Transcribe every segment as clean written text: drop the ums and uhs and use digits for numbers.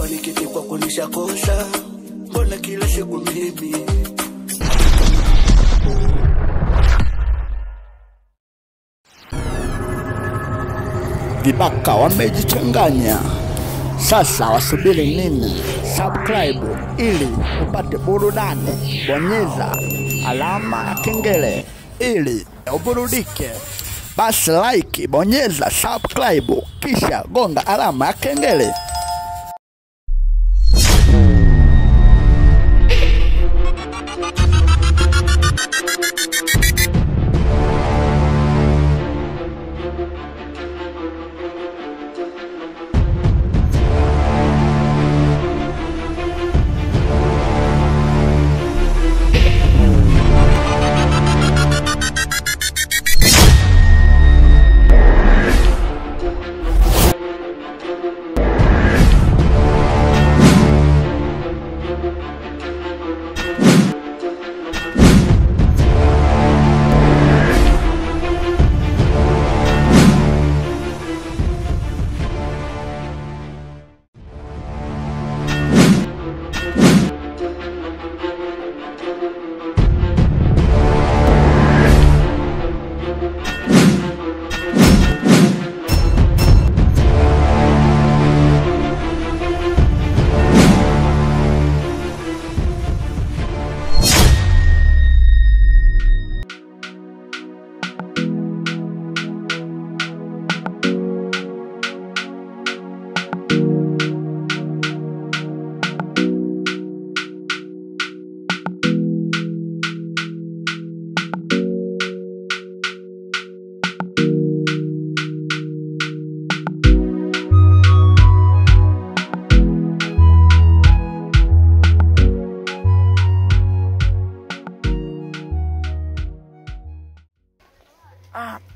kama nikiti kwa kunisha kosa, mbona kila siku mimi vibaka wamejichanganya. Sasa wasubiri nini? Subscribe ili upate burudani, bonyeza alama ya kengele ili uburudike. Basi like, bonyeza subscribe, kisha gonga alama ya kengele.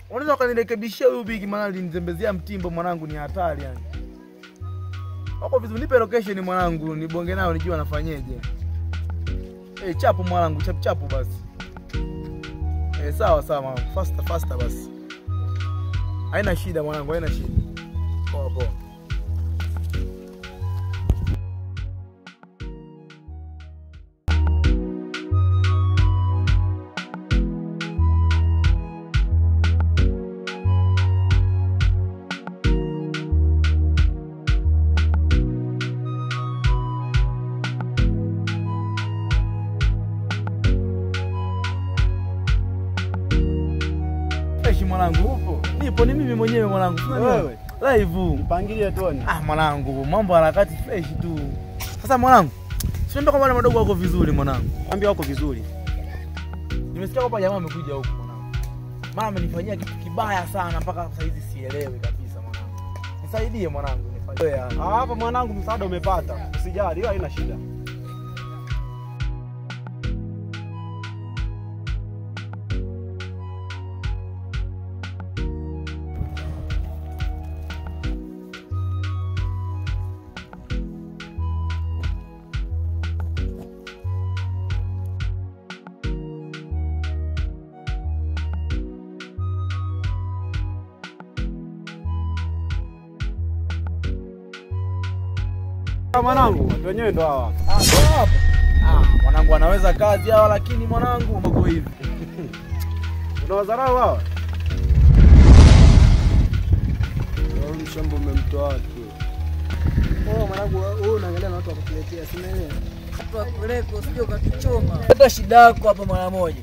Unaweza kanirekebishia huyu bigi maana alinizembezea mtimbo mwanangu, ni hatari yani. Hapo vizuri, nipe location mwanangu, nibonge nao nijue nafanyeje. Chapu mwanangu, chapu basi. Sawa mwanangu, faster basi. Haina shida mwanangu, haina shida. Poa. Mwanangu upo? Nipo, ni mimi mwenyewe mwanangu. Wewe live mpangilie toni. Mwanangu, mambo harakati fresh tu. Sasa mwanangu, siombe kama wale madogo wako vizuri mwanangu. Ambia wako vizuri. Nimesikia kwamba jamaa amekuja huko mwanangu. Mama amenifanyia kitu kibaya sana mpaka sasa hizi sielewi kabisa mwanangu. Nisaidie mwanangu, nifanyie. Hapa mwanangu msaada umepata. Usijali, hiyo haina shida. Mwanangu, wenyewe ndo hawa. Ndo hapo. Mwanangu anaweza kazi hawa, lakini mwanangu mambo hivi. Unawadharau hawa? Wao mshambo umemtoa watu. Mwanangu, wewe unaangalia na watu wakukuletea, si nini? Watu wakuleko usije ukatuchoma. Hata shida yako hapa mara moja.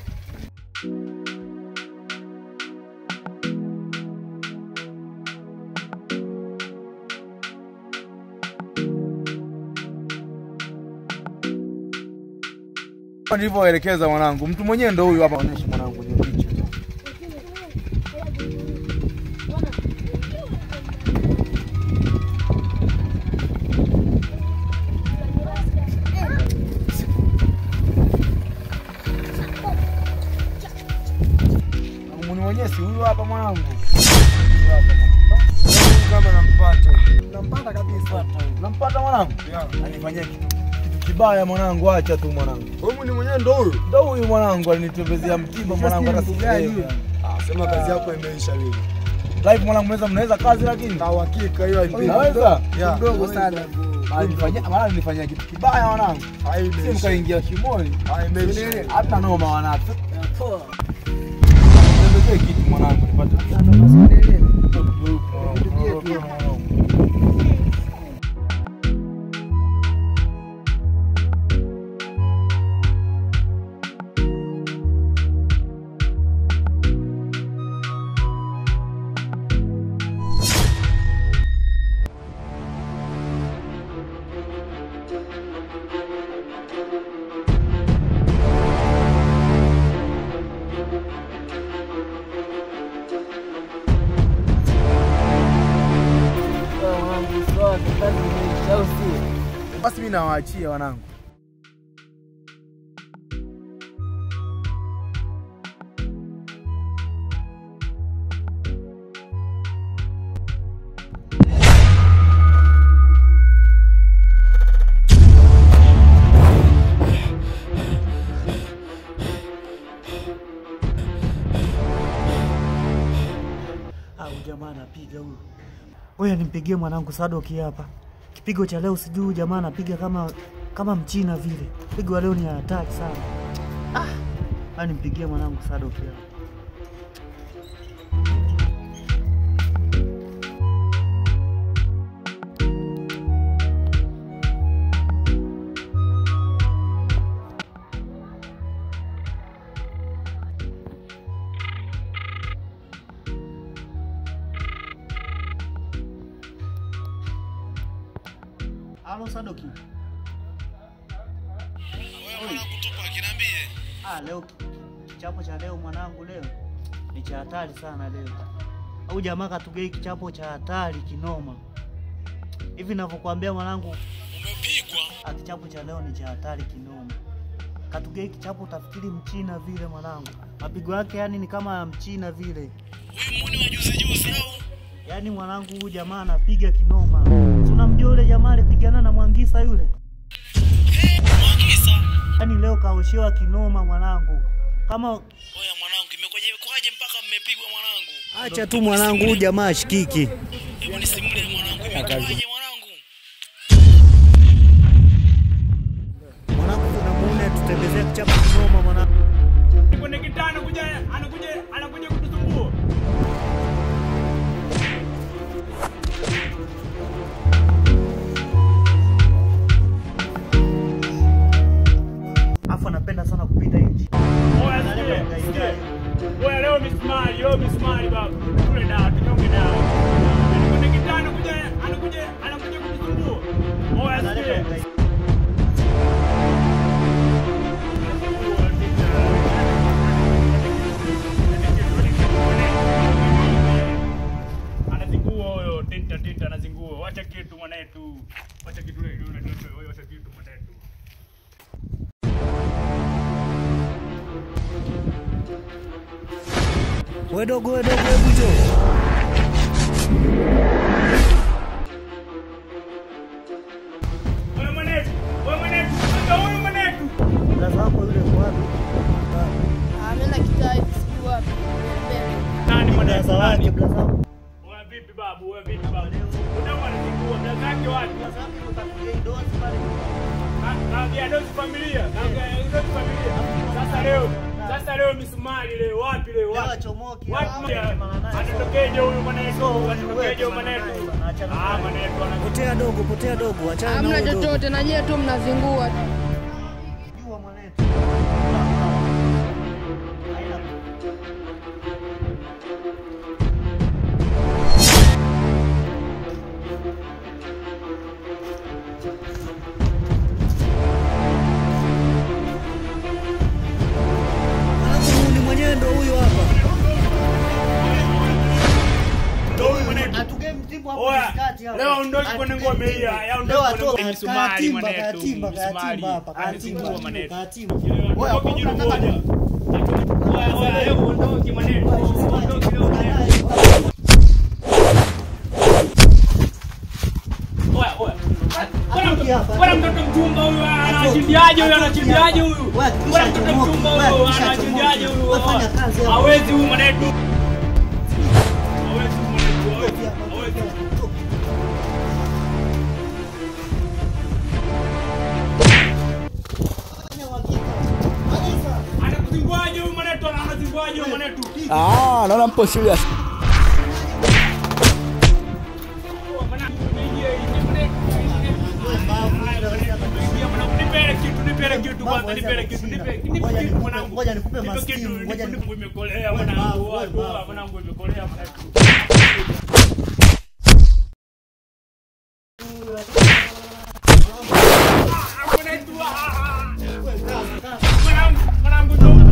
Nilivyoelekeza mwanangu, mtu mwenyewe ndo huyu hapa. Onyesha mwanangu ni ndicho. Mwana mwenyewe si huyu hapa mwanangu. Kama nampata kabisa. Nampata mwanangu? Anifanyia kitu kibaya mwanangu, acha tu mwanangu. Wewe ni mwenyewe ndo huyu? Ndo huyu mwanangu, alinitembezea mtiba mwanangu, hata sielewi. Sema kazi yako imeisha leo. Live mwanangu, mnaweza kazi lakini kwa uhakika hiyo naweza mdogo sana. Nilifanya kitu kibaya wanangu. Si mkaingia shimoni. Hata noma wanangu. Poa. Ndio kitu mwanangu nipata. Basi mimi nawaachia wanangu. Jamaa anapiga huyo. Wewe nimpigie mwanangu Sadoki hapa. Kipigo cha leo sijui jamaa anapiga kama mchina vile. Pigo wa leo ni hatari sana. Nimpigie mwanangu Sadoki hapa. Halo Sadoki. Wewe mwanangu tupa akiniambie. Leo kichapo cha leo mwanangu leo ni cha hatari sana leo. Au jamaa katugei kichapo cha hatari kinoma. Hivi ninavyokuambia mwanangu Umepigwa. Kichapo cha leo ni cha hatari kinoma. Katugei kichapo utafikiri mchina vile mwanangu. Mapigo yake yani ni kama mchina vile. Wewe muone wa juzi au? Yaani mwanangu huyu jamaa anapiga kinoma. Tunamjua yule jamaa alipigana na Mwangisa yule. Mwangisa. Yaani leo kaoshewa kinoma mwanangu. Kama Oya mwanangu imekwaje mpaka mmepigwa mwanangu? acha tu mwanangu huyu jamaa ashikiki. Hebu nisimulie mwanangu imekwaje mwanangu? Mwanangu tunamuone tutembezea kichapo kinoma mwanangu. Kwenye kitanda anakuja kutusumbua. Afu anapenda sana kupita nje. Oya leo mismari baba. Kule dawa tunyonge dawa. Kwenye kitanda anakuja kutusumbua. Oya sikia. Anazingua huyo tenta anazingua. Wacha kitu mwanetu. Wacha kitu leo wacha kitu mwanetu. Wewe dogo hebu njoo. Wewe mwanetu. Ndio mwanetu. Sasa hapo yule kwa wapi? Amena kitai sijui wapi. Nani mwanetu? Sasa wake blaza. Wewe vipi babu? Unao anazingua blaza yake wapi? Sasa hapo tutakujei dozi pale. Kaambia dozi familia. Sasa leo misumari leo wapi leo? Leo achomoki. Wapi? Anatokeje huyu mwanetu? Mwanetu Potea dogo, achana na Hamna huyo dogo. chochote na nyewe tu mnazingua tu. Jua mwanetu. Mwanangu mwenyewe ndo huyo hapa. Atuge mtibu hapo katikati hapo. Leo ondoki kwenye ngome hii. Leo atoka misumari mwanetu. katimba hapa. Anazingua mwanetu. Oya Oya ondoki mwanetu. Ondoki leo mwanetu. Bwana mtoto mchumba huyu anachimbiaje huyu? Bwana mtoto mchumba huyu anachimbiaje huyu? Hawezi huyu mwanetu. Naona mpo serious. Ngoja nikupe maskini. Ngoja nikupe imekolea mwanangu. Mwanangu imekolea.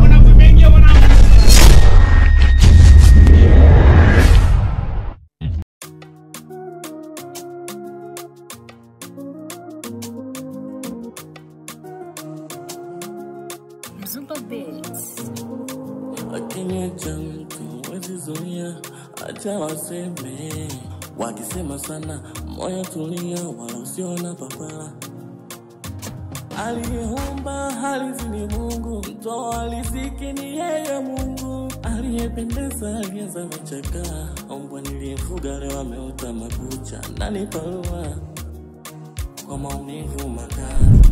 Mwanangu imeingia mwanangu. Zumba Beats. Akiniacha mtu wezi zuia, acha waseme. Wakisema sana, moyo tulia, wala usiona papala. Aliyeumba halizi ni Mungu, mtoa aliziki ni yeye Mungu. Aliyependeza alianza vichaka, mbwa niliyefuga leo ameota makucha. Nani palua kwa maumivu makali.